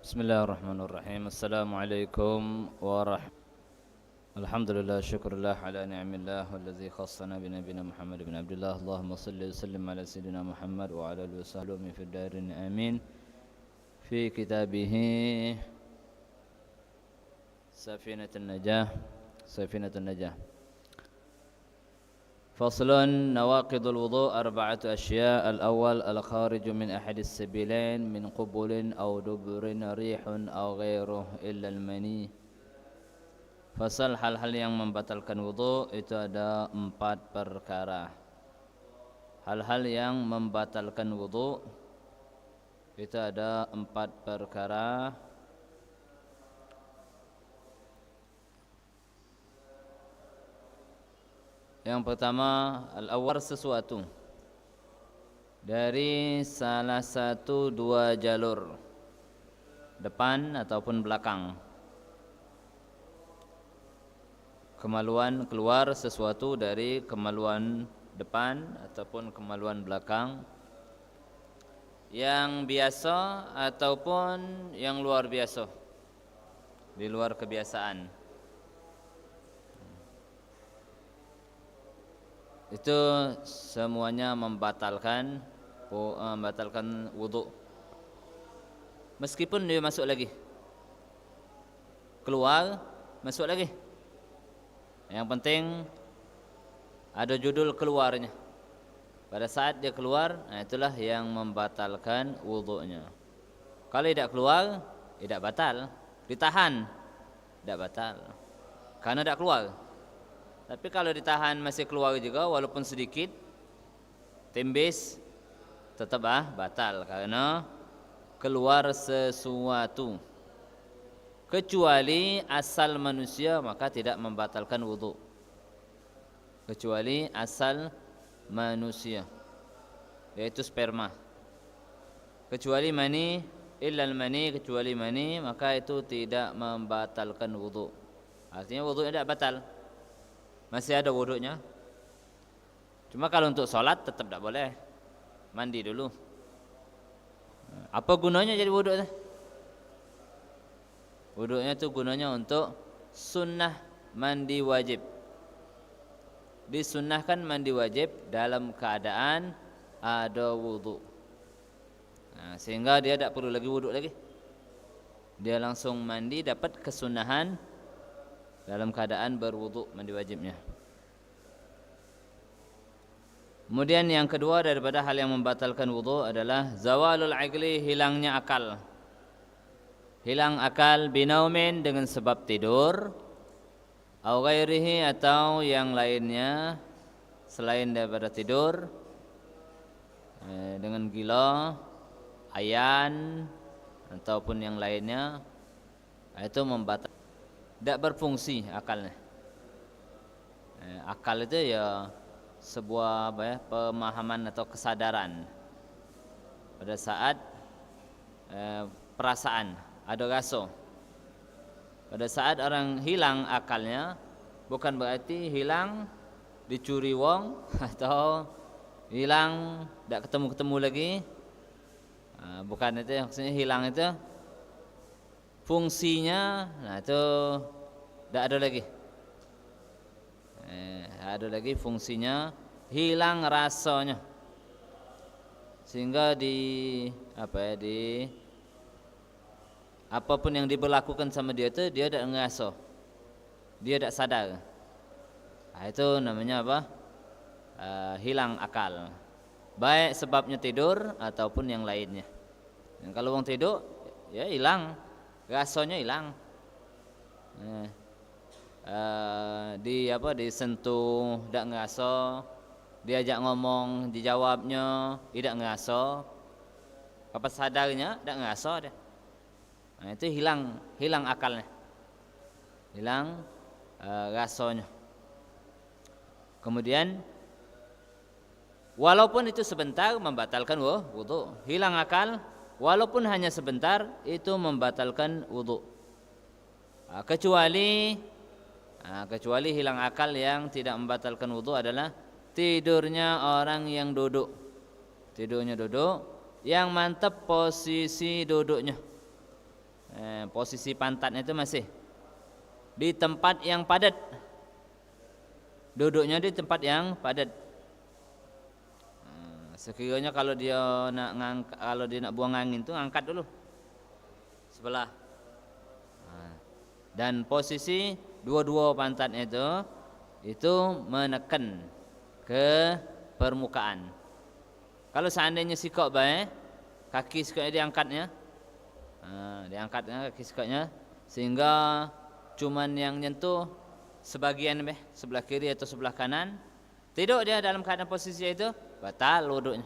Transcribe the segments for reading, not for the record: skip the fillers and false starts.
Bismillahirrahmanirrahim. Assalamualaikum warahmatullahi. Alhamdulillah, syukurlah ala ni'amillah wallazi khassana bi nabiyina Muhammad bin Abdullah. Allahumma salli wa sallim ala sayyidina Muhammad wa ala alihi wasahbihi fi darin amin. Fi kitabih Safinatun Najah. Safinatun Najah. Faslun nawaqidul wudu' arba'atu asya'. Al-awwal al-khariju min ahadis sabilain min qubulin aw duburin rihun aw ghairuh illa al-mani. Fasal hal-hal yang membatalkan wudu' itu ada 4 perkara. Hal-hal yang membatalkan wudu' itu ada 4 perkara. Yang pertama, al-awwal sesuatu dari salah satu dua jalur, depan ataupun belakang. Kemaluan keluar sesuatu dari kemaluan depan ataupun kemaluan belakang, yang biasa ataupun yang luar biasa, di luar kebiasaan. Itu semuanya membatalkan wudu. Meskipun dia masuk lagi, keluar, masuk lagi. Yang penting ada judul keluarnya. Pada saat dia keluar, itulah yang membatalkan wudunya. Kalau tidak keluar, tidak batal. Ditahan, tidak batal, karena tidak keluar. Tapi kalau ditahan masih keluar juga, walaupun sedikit, tembes, tetap batal karena keluar sesuatu. Kecuali asal manusia, maka tidak membatalkan wudu. Kecuali asal manusia, yaitu sperma. Kecuali mani, illal mani, kecuali mani, maka itu tidak membatalkan wudu. Artinya wudunya tidak batal, masih ada wudunya. Cuma kalau untuk sholat tetap tidak boleh, mandi dulu. Apa gunanya jadi wudu itu? Wudunya itu gunanya untuk sunnah mandi wajib. Disunnahkan mandi wajib dalam keadaan ada wudu. Sehingga dia tidak perlu lagi wudu lagi. Dia langsung mandi, dapat kesunahan dalam keadaan berwudu, mandi wajibnya. Kemudian yang kedua daripada hal yang membatalkan wudu adalah zawalul aqli, hilangnya akal. Hilang akal binaumin, dengan sebab tidur, au ghairihi, atau yang lainnya selain daripada tidur, dengan gila, ayan, ataupun yang lainnya, itu membatalkan. Tidak berfungsi akalnya. Akal itu ya sebuah pemahaman atau kesadaran pada saat perasaan, ada rasa. Pada saat orang hilang akalnya, bukan berarti hilang dicuri wong atau hilang tidak ketemu lagi. Bukan itu maksudnya. Hilang itu fungsinya, itu tidak ada lagi. Ada lagi fungsinya, hilang rasanya, sehingga apapun yang diberlakukan sama dia itu dia tidak ngerasa, dia tidak sadar. Itu namanya apa? Hilang akal. Baik sebabnya tidur ataupun yang lainnya. Kalau orang tidur, ya hilang, rasanya hilang. Disentuh tidak ngerasa, diajak ngomong dijawabnya tidak ngerasa, apa sadarnya tidak ngerasa deh. Itu hilang akalnya, hilang rasanya. Kemudian walaupun itu sebentar membatalkan wudu. Hilang akal walaupun hanya sebentar itu membatalkan wudu. Kecuali hilang akal yang tidak membatalkan wudu adalah tidurnya orang yang duduk. Tidurnya duduk, yang mantap posisi duduknya. Posisi pantatnya itu masih di tempat yang padat. Duduknya di tempat yang padat. Sekiranya kalau dia nak buang angin itu angkat dulu sebelah. Dan posisi dua-dua pantatnya itu menekan ke permukaan. Kalau seandainya sikok baik, kaki sikoknya diangkatnya kaki sikoknya sehingga cuman yang nyentuh sebagian sebelah kiri atau sebelah kanan. Tidur dia dalam keadaan posisi itu, batal wuduknya.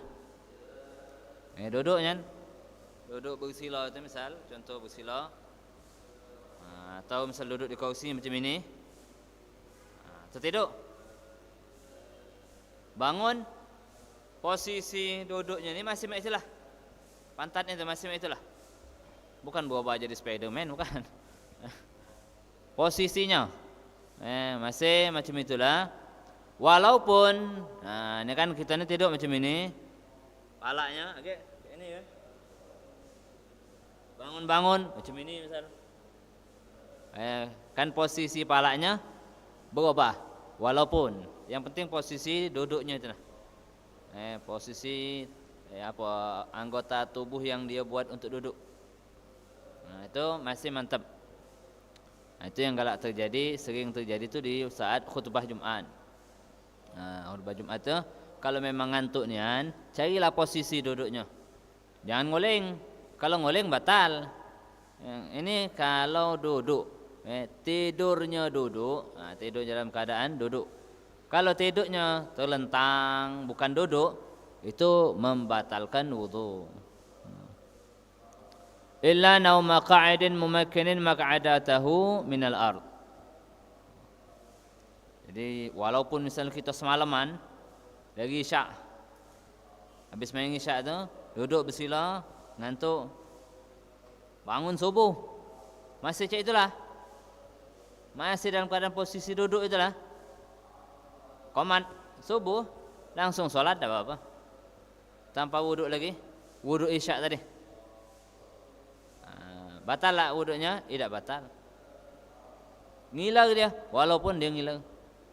Duduk bersila itu misal, contoh bersila. Atau misal duduk di kursi macam ini. Tertidur. Bangun, posisi duduknya ini masih itulah. Pantatnya itu masih itulah. Bukan berubah jadi Spiderman, bukan. Posisinya masih macam itulah. Walaupun ini kan kita ni tidur macam ini. Palanya agak ini ya. Bangun-bangun macam ini misal. Kan posisi palanya berubah. Walaupun yang penting posisi duduknya itu lah. Posisi anggota tubuh yang dia buat untuk duduk. Itu masih mantap. Itu yang galak terjadi, sering terjadi itu di saat khutbah Jumat. Khutbah Jumat itu kalau memang ngantuk nian, carilah posisi duduknya. Jangan ngoleng. Kalau ngoleng batal. Ini kalau duduk, tidurnya duduk, tidur dalam keadaan duduk. Kalau tidurnya terlentang bukan duduk, itu membatalkan wudu. Illa nauma qa'idin mumakkinin maq'adatahu minal ard. Jadi walaupun misalnya kita semalaman dari isyak, habis main isyak tu duduk bersila, ngantuk, bangun subuh, masih macam itulah, masih dalam keadaan posisi duduk itulah, komat subuh langsung solat tak apa-apa, tanpa wuduk lagi, wuduk isyak tadi. Batal lah wuduknya? Tidak batal. Ngiler dia, walaupun dia ngiler,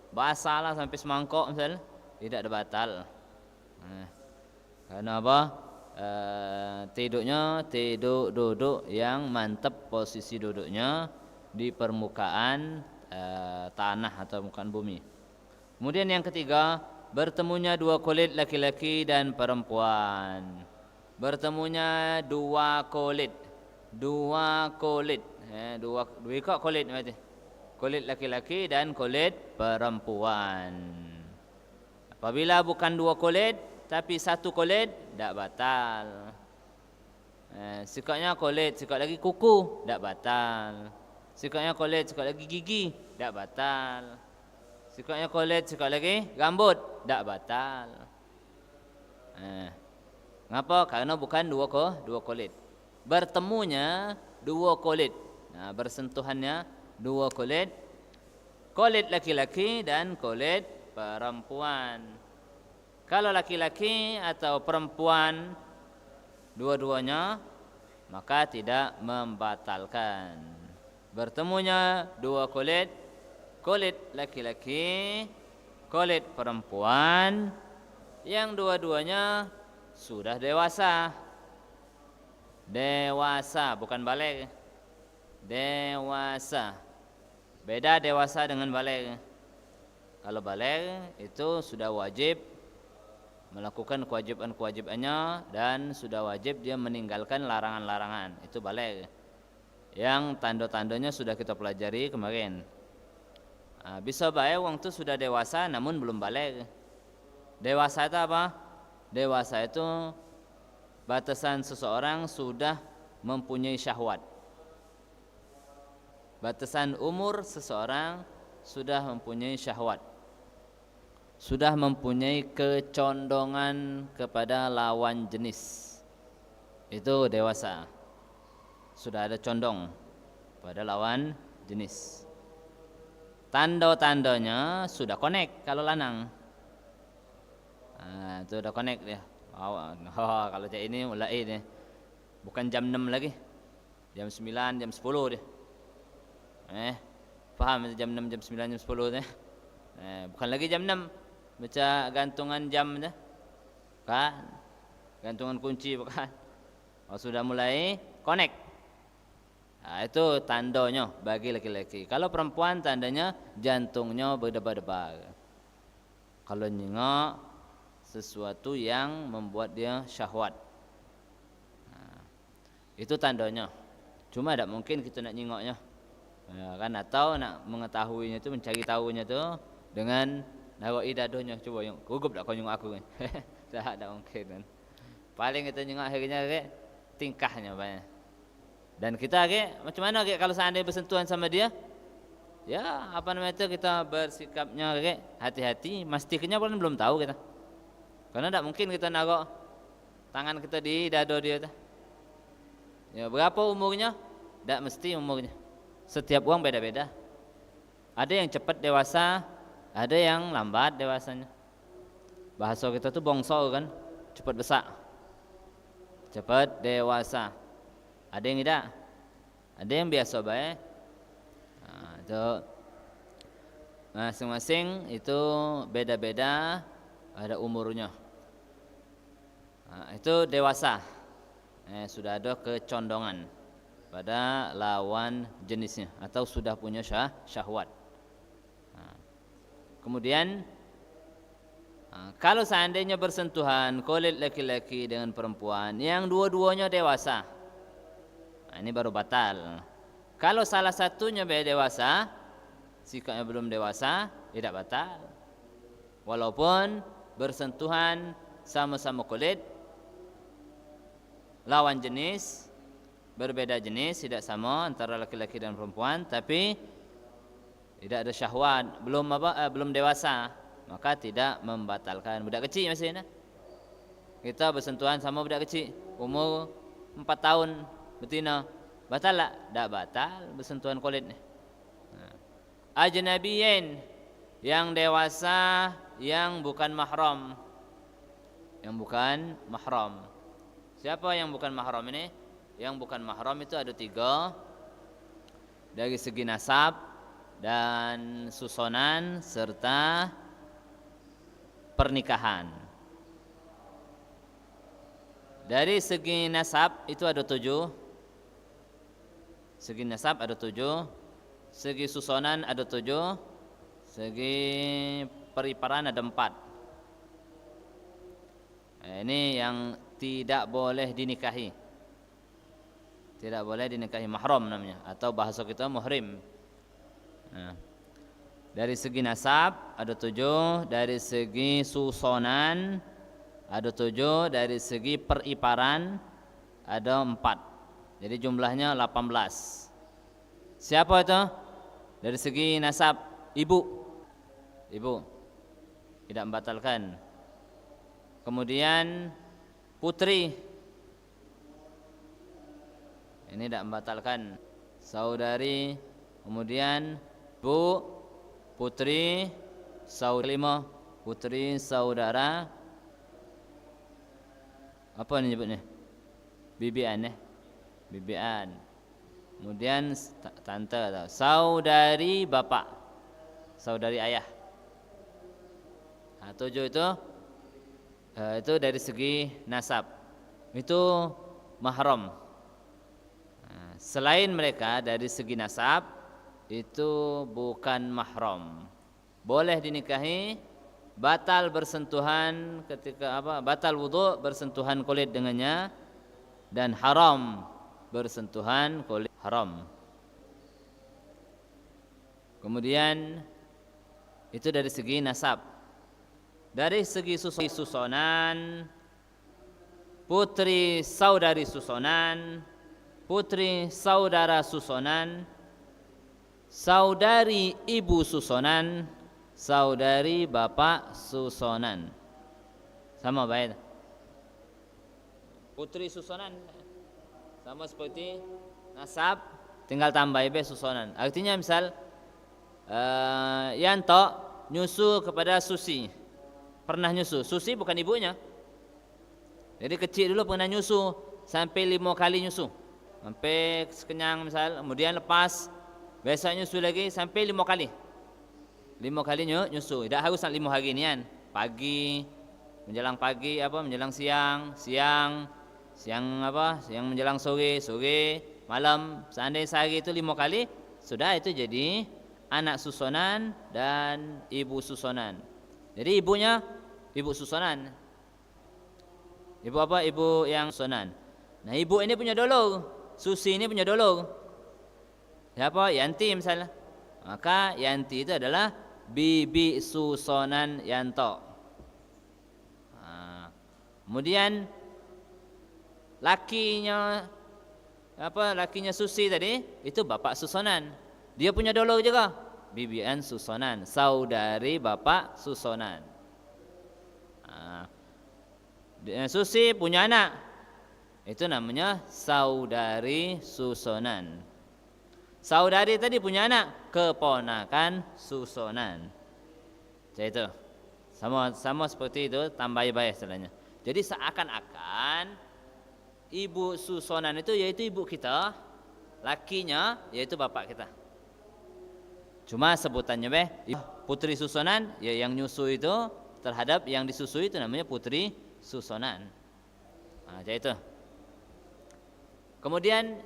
basah lah sampai semangkok misalnya, tidak ada batal. Karena apa? Tidurnya duduk yang mantap, posisi duduknya di permukaan tanah atau permukaan bumi. Kemudian yang ketiga, bertemunya dua kulit laki-laki dan perempuan. Bertemunya dua kulit, dua ikut kulit macam kulit laki-laki dan kulit perempuan. Apabila bukan dua kulit tapi satu kulit, tak batal. Sikatnya kulit, sikat lagi kuku, tak batal. Sikatnya kulit, sikat lagi gigi, tak batal. Sikatnya kulit, sikat lagi rambut, tak batal. Ngapa? Karena bukan dua kulit. Bertemunya dua kulit, bersentuhannya dua kulit, kulit laki-laki dan kulit perempuan. Kalau laki-laki atau perempuan dua-duanya, maka tidak membatalkan. Bertemunya dua kulit, kulit laki-laki, kulit perempuan, yang dua-duanya sudah dewasa. Dewasa, bukan baligh. Dewasa. Beda dewasa dengan baligh. Kalau baligh itu sudah wajib melakukan kewajiban-kewajibannya dan sudah wajib dia meninggalkan larangan-larangan. Itu baligh. Yang tanda-tandanya sudah kita pelajari kemarin. Bisa baik wong itu sudah dewasa namun belum baligh. Dewasa itu apa? Dewasa itu batasan seseorang sudah mempunyai syahwat. Batasan umur seseorang sudah mempunyai syahwat, sudah mempunyai kecondongan kepada lawan jenis. Itu dewasa. Sudah ada condong pada lawan jenis. Tanda-tandanya sudah connect kalau lanang. Itu sudah connect dia. Kalau cak ini mulai ini bukan jam 6 lagi. Jam 9, jam 10 dia. Faham jam 6, jam 9, jam 10 tu. Bukan lagi jam 6 baca gantungan jam tu. Kan? Gantungan kunci bukan. Sudah mulai connect. Itu tandanya bagi laki-laki. Kalau perempuan tandanya jantungnya berdebar-debar. Kalau nyengok sesuatu yang membuat dia syahwat. Itu tandanya. Cuma tak mungkin kita nak nyengoknya. Kan atau nak mengetahuinya tu, mencari tahunya tu dengan naruh dadohnya. Cuba yang gugup tak kau nyengok aku kan. Tak mungkin kan. Paling kita nyengok akhirnya tingkahnya banyak. Dan kita macam mana kalau seandainya bersentuhan sama dia? Ya, apa namanya itu, kita bersikapnya hati-hati, mastiknya pun belum tahu kita. Karena tak mungkin kita naruh tangan kita di dado dia tu. Ya, berapa umurnya? Tak mesti umurnya. Setiap orang beda-beda. Ada yang cepat dewasa, ada yang lambat dewasanya. Bahasa kita tu bongso kan, cepat besar, cepat dewasa. Ada yang tidak, ada yang biasa baik. Itu masing-masing itu beda-beda, ada umurnya. Itu dewasa. Sudah ada kecondongan pada lawan jenisnya atau sudah punya syahwat. Kemudian kalau seandainya bersentuhan kulit laki-laki dengan perempuan yang dua-duanya dewasa, ini baru batal. Kalau salah satunya dewasa, sikapnya belum dewasa, tidak batal. Walaupun bersentuhan sama-sama kulit, lawan jenis, berbeda jenis, tidak sama antara laki-laki dan perempuan, tapi tidak ada syahwat, belum dewasa, maka tidak membatalkan. Budak kecil masih kita bersentuhan sama budak kecil, umur 4 tahun, betina, batal tak? Tak batal bersentuhan kulit ni. Ajnabiyin, yang dewasa, yang bukan mahram. Yang bukan mahram. Siapa yang bukan mahram ini? Yang bukan mahram itu ada 3. Dari segi nasab dan susunan serta pernikahan. Dari segi nasab itu ada 7. Segi nasab ada 7, segi susunan ada 7, segi periparan ada 4. Ini yang tidak boleh dinikahi. Tidak boleh dinikahi, mahram namanya, atau bahasa kita muhrim. Dari segi nasab ada 7, dari segi susunan ada 7, dari segi periparan ada 4. Jadi jumlahnya 18. Siapa itu? Dari segi nasab, ibu. Ibu tidak membatalkan. Kemudian putri, ini tidak membatalkan. Saudari, kemudian bu, putri, saudara, putri, saudara. Apa ini nyebutnya? Bibian bibian. Kemudian tante atau saudari bapak, saudari ayah. 7 itu dari segi nasab. Itu mahram. Selain mereka dari segi nasab itu bukan mahram. Boleh dinikahi, batal bersentuhan ketika batal wudu bersentuhan kulit dengannya, dan haram bersentuhan kulit, haram. Kemudian itu dari segi nasab. Dari segi susunan, putri saudari susunan, putri saudara susunan, saudari ibu susunan, saudari bapak susunan. Sama baik. Putri susunan sama seperti nasab, tinggal tambah susunan. Artinya misal Yanto nyusu kepada Susi, pernah nyusu. Susi bukan ibunya. Jadi kecil dulu pernah nyusu sampai 5 kali nyusu. sampai sekenyang misal, kemudian lepas besok nyusu lagi sampai 5 kali. 5 kali nyusu. Tidak harus 5 hari ni kan. Pagi, menjelang pagi apa, menjelang siang, siang apa, siang menjelang sore, malam. Seandainya sehari itu 5 kali, sudah itu jadi anak susunan dan ibu susunan. Jadi ibunya ibu susunan. Ibu apa? Ibu yang susunan. Nah, ibu ini punya dulur. Susi ini punya dulur. Siapa? Yanti misalnya. Maka Yanti itu adalah bibi susunan Yanto. Kemudian lakinya apa? Lakinya Susi tadi itu bapak susunan. Dia punya dulur juga, bibian susunan, saudari bapak susunan. Susi punya anak, itu namanya saudari susunan. Saudari tadi punya anak, keponakan susunan. Jadi itu sama seperti itu, tambah bayar istilahnya. Jadi seakan-akan ibu susunan itu yaitu ibu kita, lakinya yaitu bapak kita. Cuma sebutannya putri susunan, ya yang nyusu itu terhadap yang disusui itu namanya putri susunan. Jadi itu. Kemudian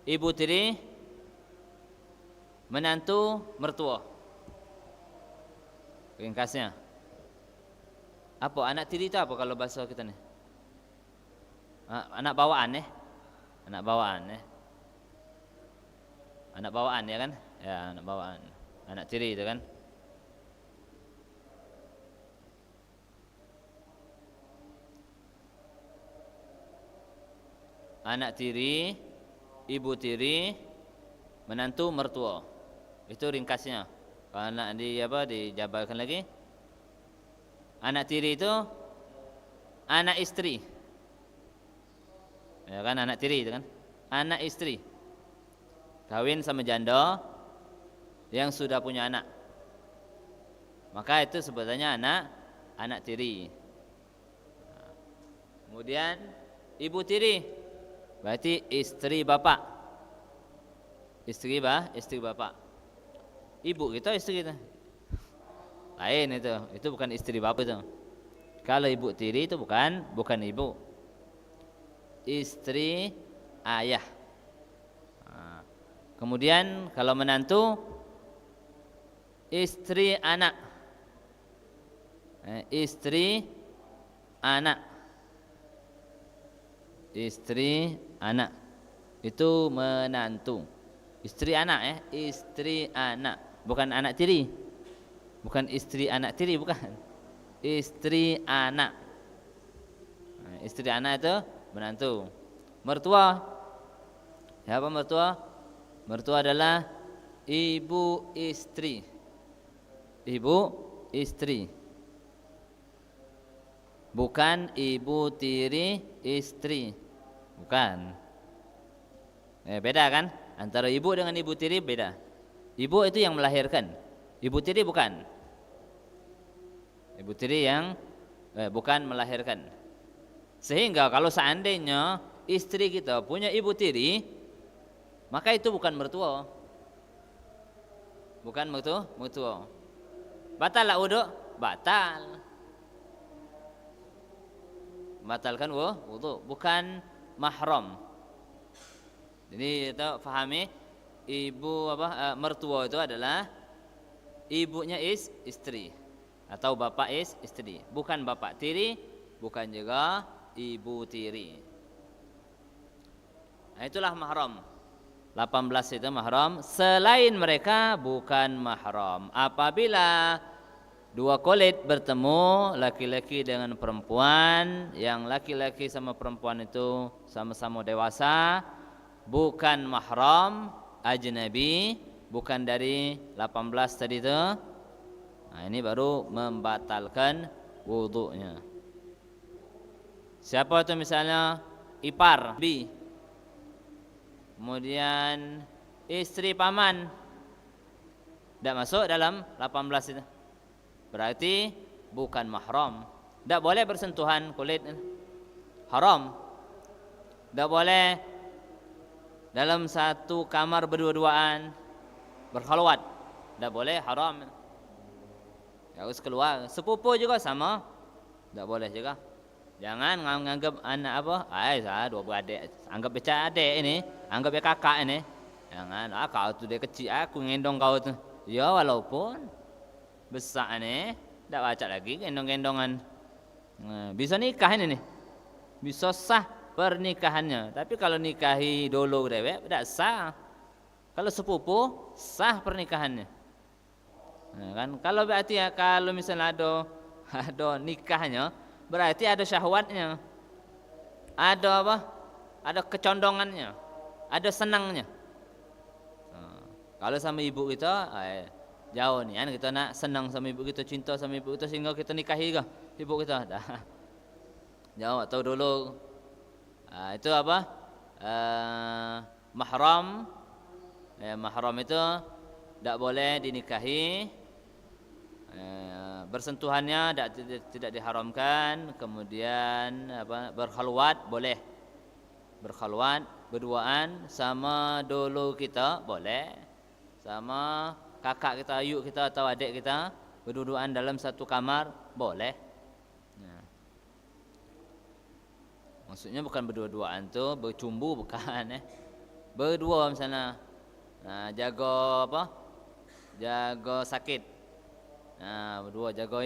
ibu tiri, menantu mertua. Ringkasnya. Apa anak tiri itu apa kalau bahasa kita nih? Anak bawaan Anak bawaan Anak bawaan ya kan? Ya, anak bawaan. Anak tiri itu kan? Anak tiri, ibu tiri, menantu mertua. Itu ringkasnya. Kalau nak dijabarkan lagi. Anak tiri itu anak istri. Ya kan, anak tiri itu kan? Anak istri. Kawin sama janda yang sudah punya anak. Maka itu sebutannya anak tiri. Kemudian ibu tiri berarti istri bapak. Istri bapak. Ibu kita istri kita. Lain itu bukan istri bapak itu. Kalau ibu tiri itu bukan ibu. Istri ayah. Kemudian kalau menantu istri anak. Istri anak. Istri anak. Itu menantu. Istri anak istri anak, bukan anak tiri. Bukan istri anak tiri, bukan. Istri anak. Istri anak itu menantu. Mertua. Siapa mertua? Mertua adalah ibu istri. Ibu istri. Bukan ibu tiri istri. Bukan. Beda kan? Antara ibu dengan ibu tiri beda. Ibu itu yang melahirkan. Ibu tiri bukan. Ibu tiri yang bukan melahirkan. Sehingga kalau seandainya istri kita punya ibu tiri, maka itu bukan mertua. Bukan mertua. Batal lah wudu? Batal. Batalkan wudu, bukan mahram. Jadi kita fahami mertua itu adalah ibunya istri atau bapak istri, bukan bapak tiri, bukan juga ibu tiri. Nah, itulah mahram. 18 itu mahram. Selain mereka bukan mahram. Apabila dua kulit bertemu, laki-laki dengan perempuan, yang laki-laki sama perempuan itu sama-sama dewasa, bukan mahram, ajnabi, bukan dari 18 tadi itu. Nah, ini baru membatalkan wudunya. Siapa itu misalnya ipar, bi. Kemudian istri paman. Tidak masuk dalam 18 itu. Berarti bukan mahram. Tidak boleh bersentuhan kulit. Haram. Tidak boleh dalam satu kamar berdua-duaan, berkhalwat, tak boleh, haram. Harus keluar. Sepupu juga sama, tak boleh juga. Jangan menganggap anak apa, dua beradik, anggap dia adik ini, anggap dia kakak ini. Jangan, kau tu dia kecil, aku ngendong kau tu. Ya walaupun besar ni, tak baca lagi gendong-gendongan. Bisa nikah ini nih, bisa sah pernikahannya. Tapi kalau nikahi dulu dewek, tidak sah. Kalau sepupu, sah pernikahannya. Nah, kan? Kalau berarti ya, kalau misalnya ada nikahnya, berarti ada syahwatnya, ada apa? Ada kecondongannya, ada senangnya. Kalau sama ibu kita, jauh nih, kan kita nak senang sama ibu kita, cinta sama ibu kita sehingga kita nikahi ke ibu kita, dah. Jauh atau dulu, itu apa? Mahram. Mahram itu tidak boleh dinikahi. Bersentuhannya tidak diharamkan. Kemudian apa, berkhalwat boleh, berkhalwat berduaan sama dulu kita boleh, sama kakak kita, ayuk kita atau adik kita berduaan dalam satu kamar boleh. Maksudnya bukan berdua-duaan tu bercumbu, bukan. Berdua misalnya, jaga apa, jaga sakit. Berdua jaga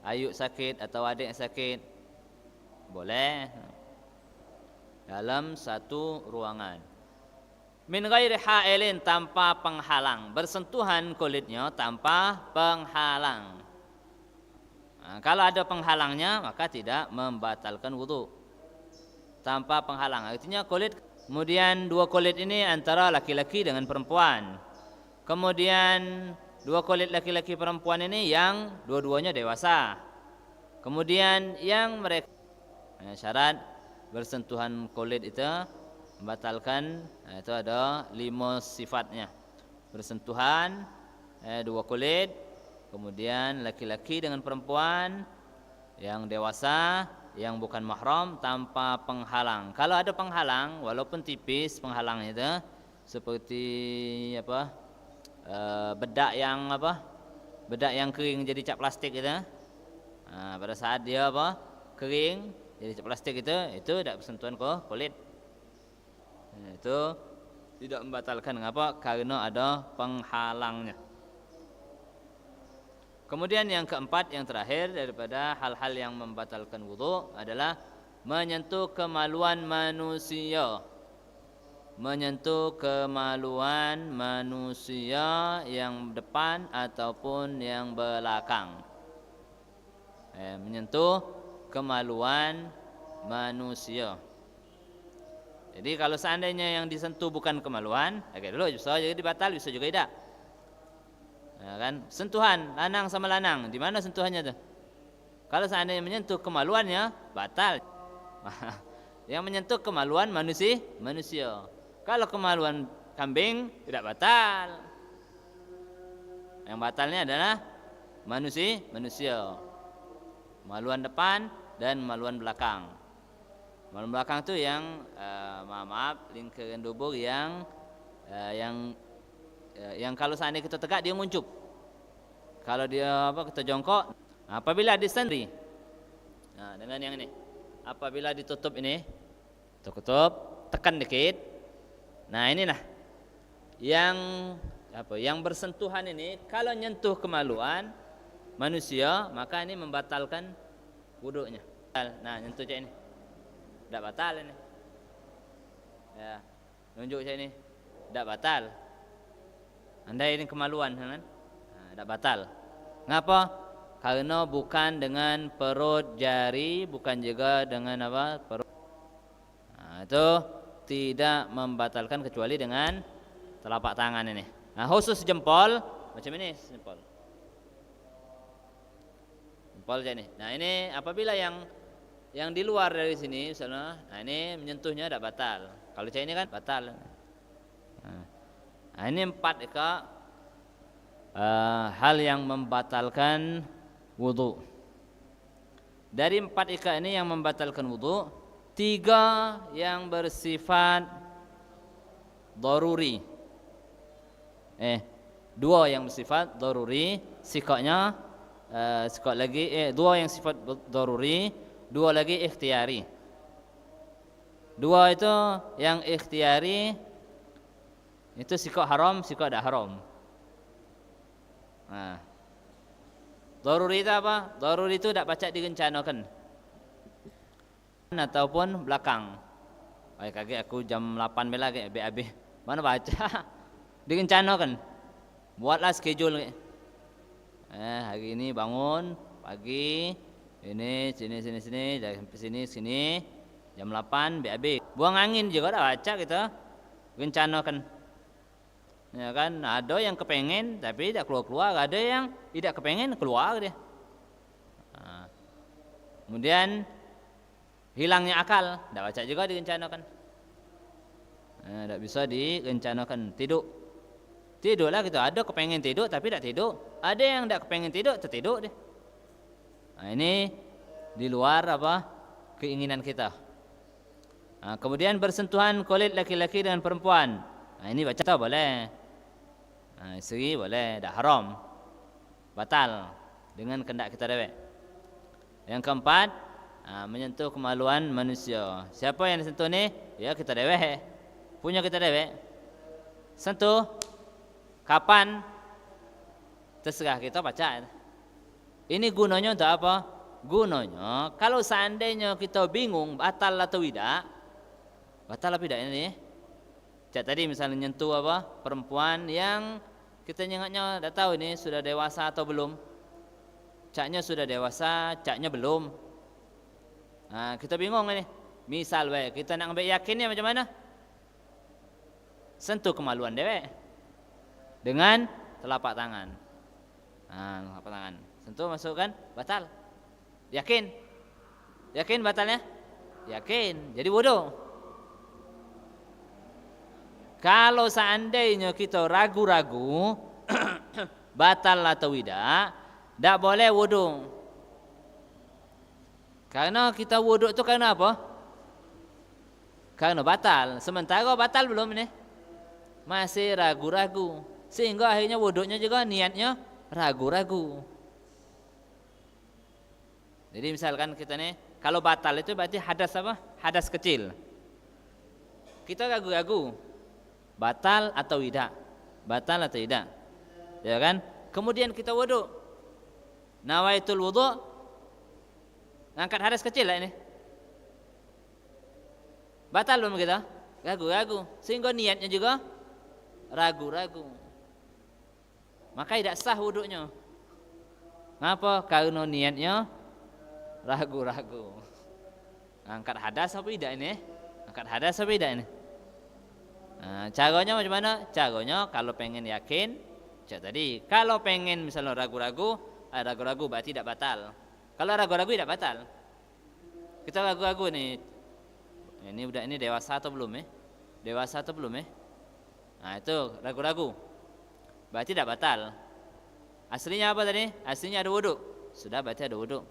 ayuk sakit atau adik sakit, boleh dalam satu ruangan. Min ghairi ha'ilin, tanpa penghalang, bersentuhan kulitnya tanpa penghalang. Kalau ada penghalangnya maka tidak membatalkan wudu. Tanpa penghalang artinya kulit, kemudian dua kulit ini antara laki-laki dengan perempuan. Kemudian dua kulit laki-laki perempuan ini yang dua-duanya dewasa. Kemudian yang mereka, syarat bersentuhan kulit itu membatalkan, itu ada 5 sifatnya. Bersentuhan dua kulit, kemudian laki-laki dengan perempuan yang dewasa, yang bukan mahram, tanpa penghalang. Kalau ada penghalang, walaupun tipis penghalangnya itu, seperti apa, bedak yang kering jadi cap plastik itu. Pada saat dia apa, kering jadi cap plastik itu tidak bersentuhan ke kulit. Itu tidak membatalkan. Mengapa? Karena ada penghalangnya. Kemudian yang keempat, yang terakhir daripada hal-hal yang membatalkan wudu adalah menyentuh kemaluan manusia. Menyentuh kemaluan manusia yang depan ataupun yang belakang. Menyentuh kemaluan manusia. Jadi kalau seandainya yang disentuh bukan kemaluan, dulu bisa jadi batal, bisa juga tidak. Kan? Sentuhan lanang sama lanang, di mana sentuhannya tuh? Kalau seandainya menyentuh kemaluannya, batal. Yang menyentuh kemaluan manusia. Kalau kemaluan kambing, tidak batal. Yang batalnya adalah manusia. Maluan depan dan maluan belakang. Maluan belakang itu yang lingkaran tubuh yang kalau seandainya kita tegak dia nguncup. Kalau dia kita jongkok, apabila disendiri. Dengan yang ini. Apabila ditutup ini, tutup, tekan dikit. Inilah yang bersentuhan ini, kalau nyentuh kemaluan manusia, maka ini membatalkan wudunya. Nyentuh saya ini. Tidak batal ini. Ya, nunjuk saya ini. Tidak batal. Andai ini kemaluan, kan? Tidak batal. Ngapa? Karena bukan dengan perut jari, bukan juga dengan perut. Itu tidak membatalkan kecuali dengan telapak tangan ini. Khusus jempol, macam ini jempol. Jempol ini. Ini apabila yang di luar dari sini, misalnya, ini menyentuhnya tidak batal. Kalau saya ini kan batal. Ini 4 hal yang membatalkan wudu. Dari 4 ini yang membatalkan wudu, 3 yang bersifat daruri. Dua yang bersifat daruri, sikatnya sikat lagi dua yang sifat daruri, dua lagi ikhtiari. Dua itu yang ikhtiari itu sikat haram, sikat tak haram. Daruri itu apa? Daruri itu tak pacak direncanakan ataupun belakang. Kaget aku jam 8 bela ke habis. Mana baca? Direncanakan. Buatlah schedule. Hari ini bangun pagi, ini sini dari sini jam 8 habis. Buang angin juga dah baca kita. Rencanakan. Ya kan, ada yang kepengen tapi tidak keluar, ada yang tidak kepengen keluar dia. Kemudian hilangnya akal, tidak baca juga direncanakan. Tidak bisa direncanakan. Tidurlah gitu. Ada kepengen tidur tapi tidak tidur. Ada yang tidak kepengen tidur, tertidur dia. Ini di luar apa keinginan kita. Kemudian bersentuhan kulit laki-laki dengan perempuan. Ini baca tahu boleh. Isteri boleh, tak haram, batal dengan kehendak kita dewek. Yang keempat, menyentuh kemaluan manusia. Siapa yang disentuh ni? Ya kita dewek, punya kita dewek. Sentuh, kapan? Terserah kita baca. Ini gunanya untuk apa? Gunanya kalau seandainya kita bingung batal atau tidak, batal apa tidak ini? Cak tadi misalnya nyentuh apa perempuan yang kita ingatnya dah tahu ini sudah dewasa atau belum. Caknya sudah dewasa, caknya belum. Kita bingung ini. Misal kita nak ambil yakinnya macam mana? Sentuh kemaluan dewek dengan telapak tangan. Telapak tangan. Sentuh masukkan batal. Yakin? Yakin batalnya? Yakin. Jadi wudu. Kalau seandainya kita ragu-ragu batal atau tidak boleh wudu. Karena kita wudu itu karena apa? Karena batal. Sementara batal belum ini? Masih ragu-ragu. Sehingga akhirnya wudunya juga niatnya ragu-ragu. Jadi misalkan kita nih, kalau batal itu berarti hadas apa? Hadas kecil. Kita ragu-ragu. Batal atau tidak? Batal atau tidak? Ya kan? Kemudian kita wudu. Nawaitul wudu. Angkat hadas kecil lah ini. Batal belum kita? Ragu-ragu. Sehingga niatnya juga ragu-ragu. Maka tidak sah wudunya. Kenapa? Karena niatnya ragu-ragu. Angkat hadas apa tidak ini? Angkat hadas apa tidak ini? Caranya macam mana? Caranya kalau pengen yakin, cak tadi. Kalau pengen misalnya ragu-ragu, ragu-ragu berarti tidak batal. Kalau ragu-ragu tidak batal. Kita ragu-ragu nih. Ini udah ini dewasa atau belum? Dewasa atau belum? Itu ragu-ragu. Berarti tidak batal. Aslinya apa tadi? Aslinya ada wudu. Sudah berarti ada wudu.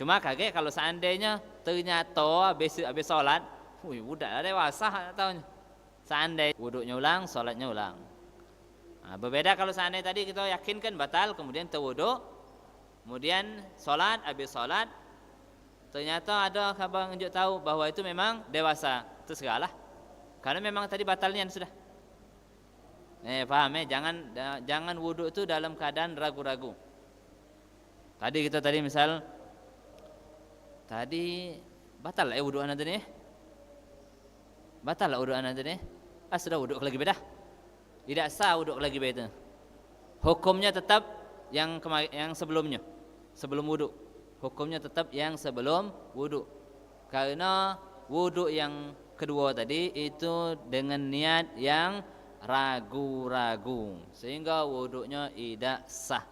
Cuma kaget kalau seandainya ternyata habis sholat, budak dewasa tahunya. Seandainya wudunya ulang, sholatnya ulang. Berbeda kalau seandainya tadi kita yakinkan batal, kemudian terwudu, kemudian sholat, habis sholat, ternyata ada kabar menunjuk tahu bahwa itu memang dewasa. Itu segala. Karena memang tadi batalnya sudah. Paham Jangan wudu itu dalam keadaan ragu-ragu. Tadi kita misal tadi batal lah wudu anak tadi. Batal lah wudu anak tadi. Sudah wudu lagi beda. Tidak sah wudu lagi beda. Hukumnya tetap yang sebelumnya. Sebelum wudu. Hukumnya tetap yang sebelum wudu. Karena wudu yang kedua tadi itu dengan niat yang ragu-ragu, sehingga wudunya tidak sah.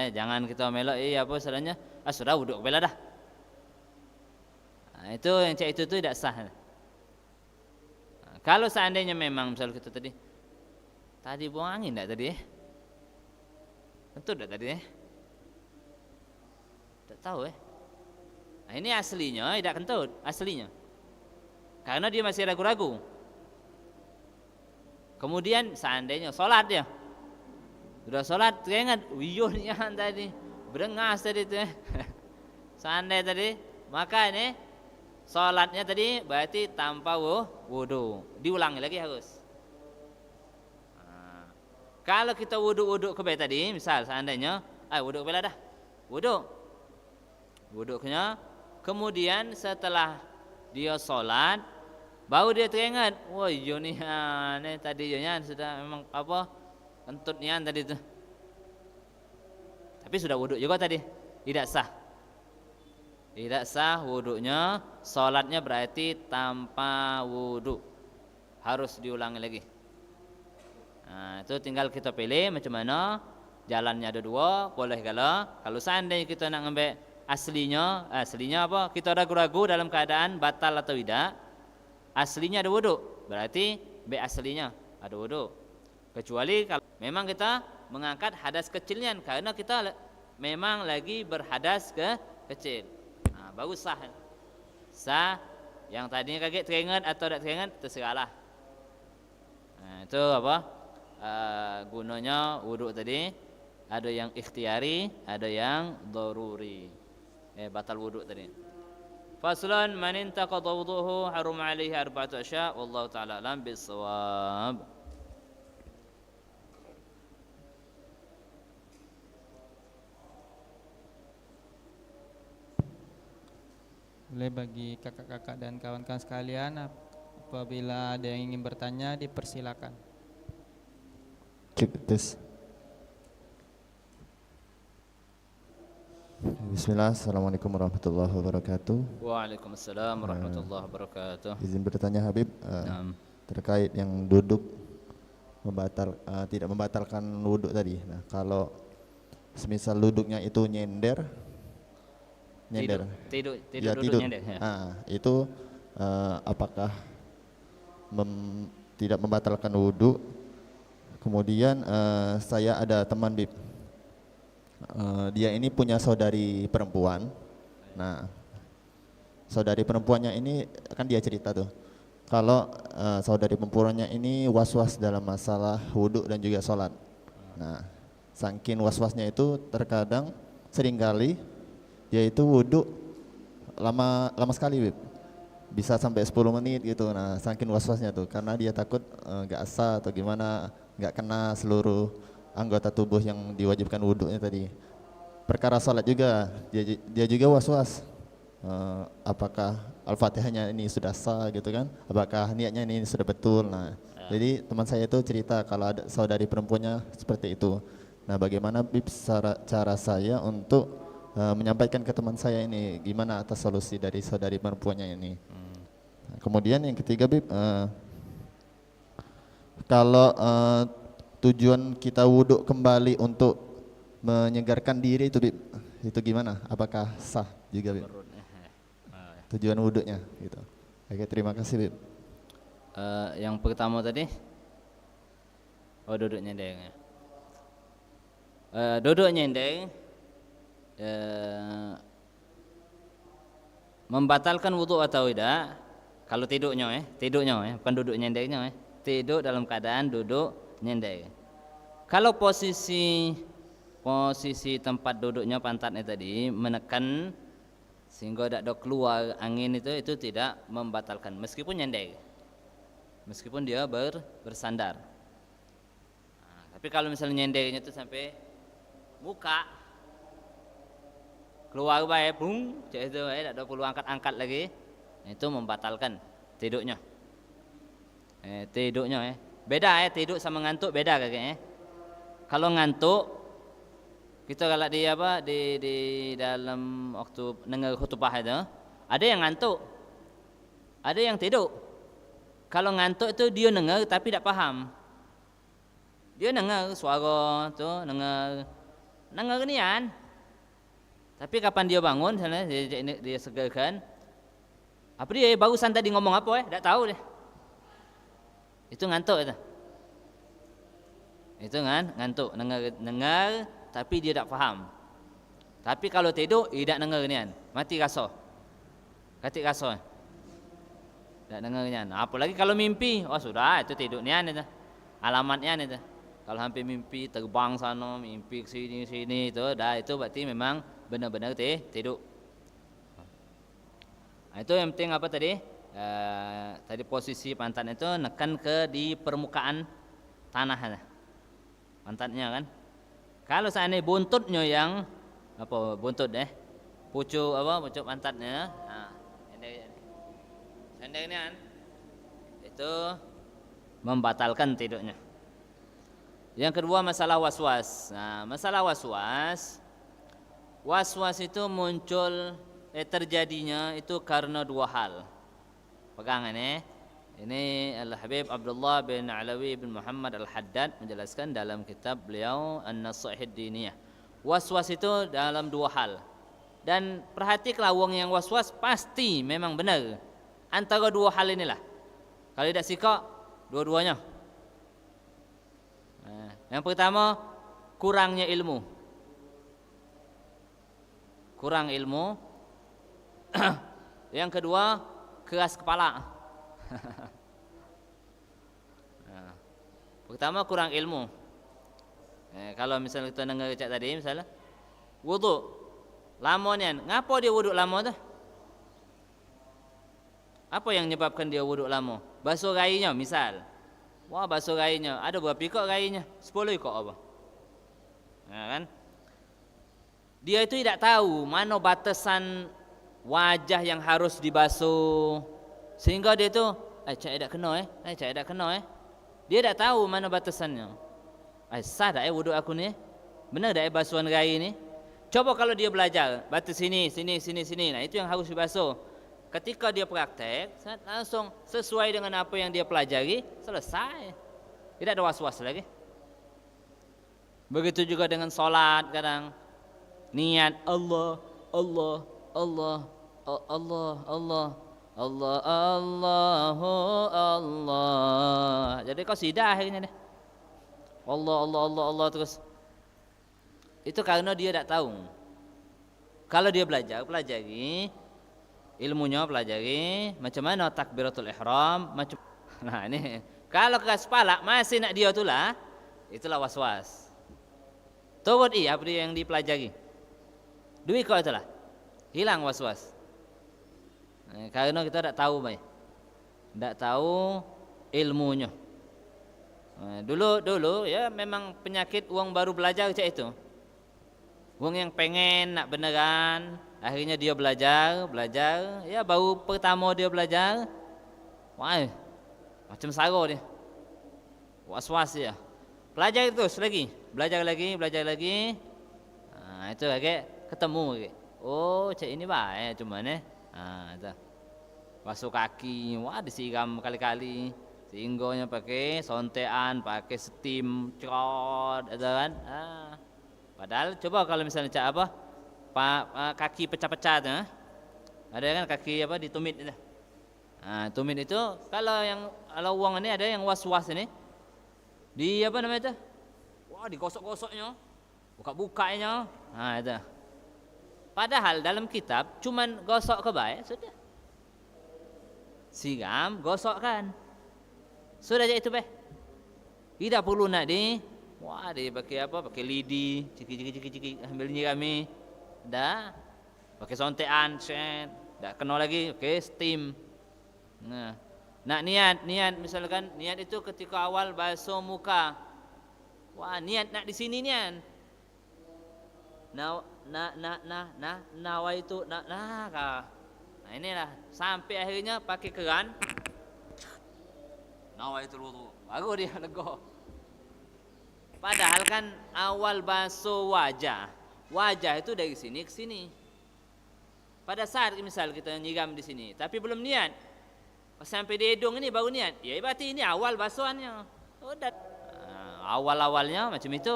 Jangan kita melok apa salahnya? Sudah wudu bela dah. Itu yang cak itu tidak sah. Kalau seandainya memang misal kita tadi buang angin tak tadi? Tentu tak tadi? Tak tahu. Ini aslinya tidak kentut aslinya. karena dia masih ragu-ragu. Kemudian seandainya sholat dia, sudah sholat teringat wiyuhnya tadi, berengas tadi itu seandainya tadi, maka ini sholatnya tadi berarti tanpa wudu, diulangi lagi harus. Kalau kita wudu ke tadi, misal seandainya, wudu ke dah, wuduknya, kemudian setelah dia sholat, baru dia teringat, wah ini tadi sudah memang apa kentutnya tadi itu, tapi sudah wudu juga tadi, tidak sah wudunya, sholatnya berarti tanpa wudu, harus diulangi lagi. Nah, itu tinggal kita pilih macam mana, jalannya ada dua, boleh kalau seandainya kita nak ngambil aslinya apa, kita ragu-ragu dalam keadaan batal atau tidak, aslinya ada wudu, berarti aslinya ada wudu, kecuali kalau memang kita mengangkat hadas kecilnya, karena kita memang lagi berhadas kecil, baru sah. Yang tadinya kaget teringat atau tidak teringat terserahlah. Itu apa gunanya wudu tadi, ada yang ikhtiari, ada yang daruri, batal wudu tadi. Faslun, man intaqada wuduhu harum alaihi arba'atu asya, wallahu ta'ala alam bisawab. Boleh bagi kakak-kakak dan kawan-kawan sekalian, apabila ada yang ingin bertanya dipersilakan. Bismillah, assalamualaikum warahmatullahi wabarakatuh. Waalaikumsalam warahmatullahi wabarakatuh. Izin bertanya Habib, terkait yang duduk tidak membatalkan wudhu tadi. Nah, kalau semisal duduknya itu nyender, tidur nyender. Ya. Itu apakah tidak membatalkan wudhu? Kemudian saya ada teman Bib, dia ini punya saudari perempuan. Nah, saudari perempuannya ini kan dia cerita tuh, kalau saudari perempuannya ini was-was dalam masalah wudhu dan juga sholat. Nah, saking was-wasnya itu terkadang seringkali yaitu wudhu lama sekali Bib, bisa sampai 10 menit gitu. Nah, saking was-wasnya tuh, karena dia takut gak sah atau gimana, gak kena seluruh anggota tubuh yang diwajibkan wudhunya tadi. Perkara sholat juga, dia juga was-was, apakah Al-Fatihahnya ini sudah sah gitu kan, apakah niatnya ini sudah betul. Nah, jadi teman saya itu cerita kalau ada saudari perempuannya seperti itu. Nah, bagaimana Bib cara saya untuk menyampaikan ke teman saya ini, gimana atas solusi dari saudari perempuannya ini. Nah, kemudian yang ketiga Bib, kalau tujuan kita wudhu kembali untuk menyegarkan diri itu Bib, itu gimana? Apakah sah juga Bib? Tujuan wudhunya gitu. Oke, terima kasih Bib. Yang pertama tadi, duduk nyender. Duduk nyender membatalkan wudhu atau tidak? Kalau tidurnya bukan duduk nyendernya, tidur dalam keadaan duduk nyender. Kalau posisi tempat duduknya, pantatnya tadi menekan sehingga tidak ada keluar angin, itu tidak membatalkan meskipun nyender, meskipun dia bersandar. Nah, tapi kalau misalnya nyendernya itu sampai muka keluar baik, bung, itu tidak ada perlu angkat lagi, itu membatalkan tidurnya. Beda tidur sama ngantuk beda kayaknya. Kalau ngantuk, kita kalau di dalam waktu dengar khutbah itu, ada yang ngantuk, ada yang tidur. Kalau ngantuk itu dia dengar tapi tidak paham. Dia dengar suara tuh, dengar nian. Tapi kapan dia bangun, dia segarkan. Apa dia barusan tadi ngomong apa? Tak tahu deh. Itu ngantuk itu. Itu ngantuk, dengar tapi dia tak faham. Tapi kalau tidur tidak dengar nian, mati rasa. Katik rasa. Tak dengarnya. Nah, apalagi kalau mimpi, oh sudah itu tidur nian itu. Alamatnya itu. Kalau hampir mimpi terbang sana, mimpi ke sini itu, dah itu berarti memang benar-benar tidur. Nah, itu yang penting apa tadi? Tadi posisi pantat itu nekan ke di permukaan tanah. Pantatnya kan. Kalau seandainya buntutnya yang apa buntut pucuk pantatnya. Nah, ini kan itu membatalkan tidurnya. Yang kedua masalah waswas. Nah, masalah waswas itu muncul terjadinya itu karena dua hal. Pegangan Ini Al-Habib Abdullah bin Alawi bin Muhammad Al-Haddad menjelaskan dalam kitab beliau An-Nasaih Ad-Diniyah. Waswas itu dalam dua hal. Dan perhatikanlah wong yang waswas pasti memang benar. Antara dua hal inilah. Kalau tidak sikap, dua-duanya. Nah, yang pertama, kurangnya ilmu. Kurang ilmu. Yang kedua, keras kepala. Nah, pertama kurang ilmu. Kalau misalnya kita dengar cak tadi, misalnya wudu lama nian, ngapa dia wudu lama tu? Apa yang menyebabkan dia wuduk lama? Basuh rainya misal. Wah, basuh rainya. Ada berapa ikut rainya? 10 ikut apa? Nah, kan? Dia itu tidak tahu mana batasan wajah yang harus dibasuh. Sehingga dia itu, cak tak kena cak tak kena Dia tak tahu mana batasannya. Sah tak wuduk aku ni? Benar tak basuhan rai ni? Coba kalau dia belajar, batas sini. Nah, itu yang harus dibasuh. Ketika dia praktek, langsung sesuai dengan apa yang dia pelajari, selesai. Tidak ada was-was lagi. Begitu juga dengan solat kadang. Niat Allah. Jadi kau sidah akhirnya deh. Allah terus. Itu karena dia tidak tahu. Kalau dia pelajari ilmunya, pelajari macam mana takbiratul ihram, nah ini kalau keras kepala masih nak dia itulah waswas. Turut apa dia yang dipelajari. Duit kau itulah hilang waswas. Karena kita tak tahu tak tahu ilmunya. Dulu ya memang penyakit uang baru belajar macam itu. Uang yang pengen nak beneran, akhirnya dia belajar, ya baru pertama dia belajar, wah, macam sarau dia, was-was dia. Belajar terus lagi, belajar lagi, nah, itu lagi ketemu lagi. Oh, cak ini baik, cuma itu. Basuh kaki, wah disiram kali-kali, singgahnya pakai sontean, pakai steam, cerot, ada kan? Padahal coba kalau misalnya cak apa? Kaki pecah-pecah tu, ada kan kaki apa ditumit itu. Tumit itu kalau uang ini ada yang was-was ini, di apa namanya itu? Wah digosok-gosoknya, buka-bukanya, itu. Padahal dalam kitab cuman gosok ke baik sudah, siram gosokkan, sudah aja itu tidak perlu nak wah dia pakai apa? Pakai lidi, ciki, ambil nyirami. Dah pakai sontean, dah kena lagi, pakai steam. Nah, nak niat misalkan niat itu ketika awal basuh muka. Wah, niat nak di sini nian. Nawa itu Nah, inilah sampai akhirnya pakai keran. Nawa itu wudu. Baru dia lega. Padahal kan awal basuh wajah itu dari sini ke sini. Pada saat misal kita nyiram di sini, tapi belum niat, sampai di hidung ini baru niat, ya berarti ini awal basuhannya. Awal-awalnya macam itu.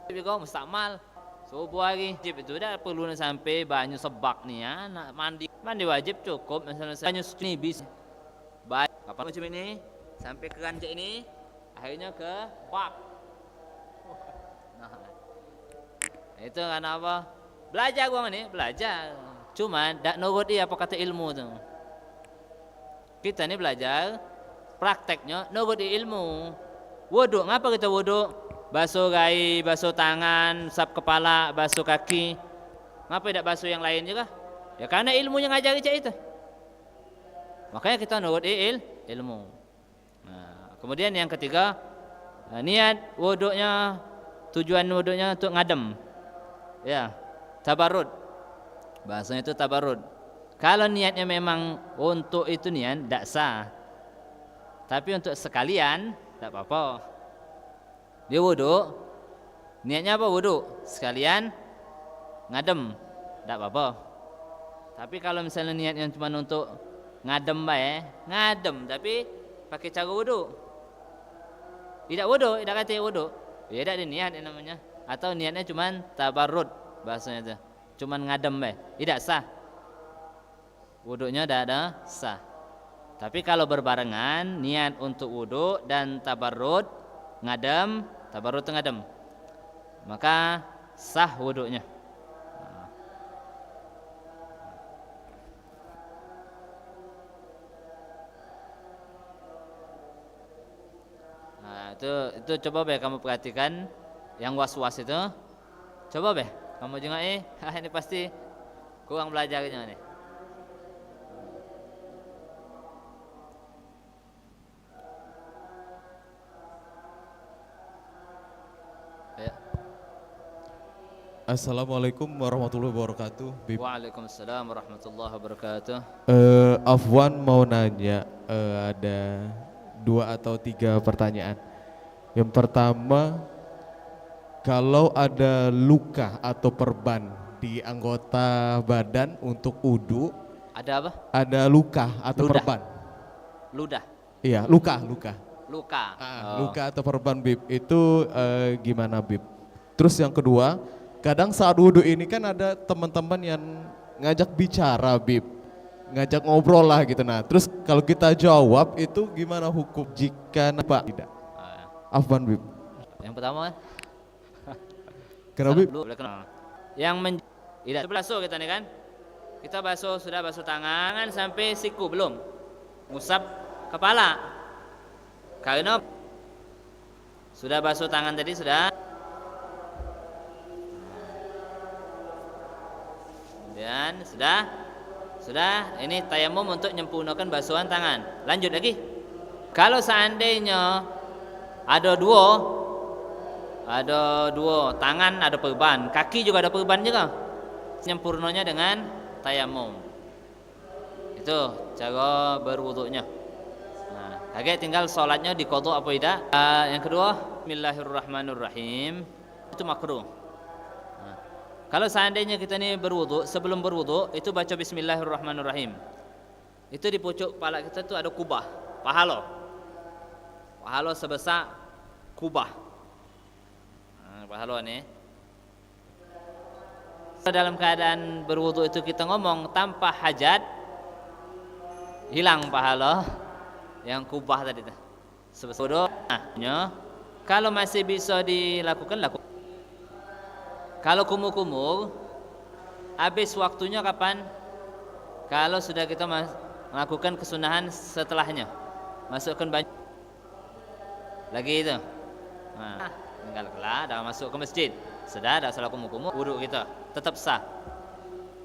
Tapi kau mustakmal subuh hari wajib itu dah perlu sampai banyu sebak ni nak mandi wajib cukup misalnya banyu ni bis. Baik, apa macam ini sampai ke ranjak ini, akhirnya ke bak. Nah, itu karena apa? Belajar gua ni, belajar. Cuma tak nurut dia apa kata ilmu tu. Kita ini belajar prakteknya nurut ilmu. Wudu, ngapa kita wudu? Basuh gai, basuh tangan, sap kepala, basuh kaki. Ngapa tidak basuh yang lain juga? Ya karena ilmunya ngajari cak itu. Makanya kita nurut ilmu. Nah, kemudian yang ketiga, niat wudunya, tujuan wudunya untuk ngadem. Ya, tabarrud. Bahasanya itu tabarrud. Kalau niatnya memang untuk itu niat tidak sah. Tapi untuk sekalian tidak apa-apa. Dia wudu, niatnya apa wudu? Sekalian ngadem, tidak apa-apa. Tapi kalau misalnya niatnya cuma untuk ngadem ngadem tapi pakai cara wudu. Tidak wudu, tidak kata wudu. Ya tidak ada niat yang namanya. Atau niatnya cuma tabarrud bahasanya itu. Cuma ngadem tidak sah. Wudunya tidak ada sah. Tapi kalau berbarengan niat untuk wudu dan tabarrud ngadem, tabarrud itu ngadem, maka sah wudunya. Nah, itu coba kamu perhatikan yang was-was itu. Coba kamu juga ini pasti kurang belajarnya nih. Assalamualaikum warahmatullahi wabarakatuh. Waalaikumsalam warahmatullahi wabarakatuh. Afwan mau nanya, ada 2 atau 3 pertanyaan. Yang pertama, kalau ada luka atau perban di anggota badan untuk wudu, ada apa? ada luka atau Ludah. perban? Ludah. Iya, luka. Luka. Luka atau perban Bib, itu gimana Bib? Terus yang kedua, kadang saat wudhu ini kan ada teman-teman yang ngajak bicara Bib, ngajak ngobrol lah gitu. Nah terus kalau kita jawab itu gimana hukum jika tidak? Afwan Bib. Yang pertama Kenapa Bib? yang tidak basuh kita nih kan, kita sudah basuh tangan sampai siku belum, ngusap kepala karena sudah basuh tangan tadi sudah. Dan sudah ini tayamum untuk menyempurnakan basuhan tangan. Lanjut lagi. Kalau seandainya ada dua tangan ada perban, kaki juga ada perban juga, menyempurnanya dengan tayamum. Itu cara berwuduknya. Nah, lagi tinggal sholatnya diqadha apa tidak. Yang kedua, Bismillahirrahmanirrahim, itu makruh. Kalau seandainya kita ini berwudu, sebelum berwudu itu baca Bismillahirrahmanirrahim. Itu di pucuk kepala kita tuh ada kubah, pahala sebesar kubah. Pahala nih. Dalam keadaan berwudu itu kita ngomong tanpa hajat, hilang pahala yang kubah tadi tuh. Sebesar wudu. Kalau masih bisa dilakukan, lakukan. Kalau kumur-kumur, habis waktunya kapan? Kalau sudah kita melakukan kesunahan setelahnya, masukkan baju lagi itu. Nah, tinggal kelar, dah masuk ke masjid, sudah dah salah kumur-kumur, wudu kita tetap sah.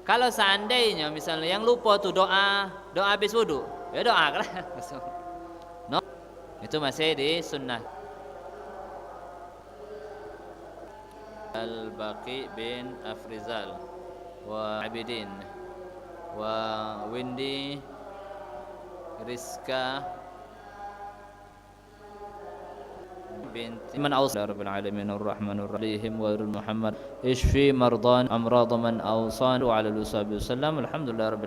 Kalau seandainya misalnya yang lupa tuh doa habis wudu, ya doa kan? No, itu masih di sunnah. Al-Baqi bin Afrizal wa Abidin wa Windy Rizka binti man awsa rabbil alamin arrahmanir rahim wa Muhammad ishfi mardan amrad man awsan wa ala alihi wasallam alhamdulillah rabbil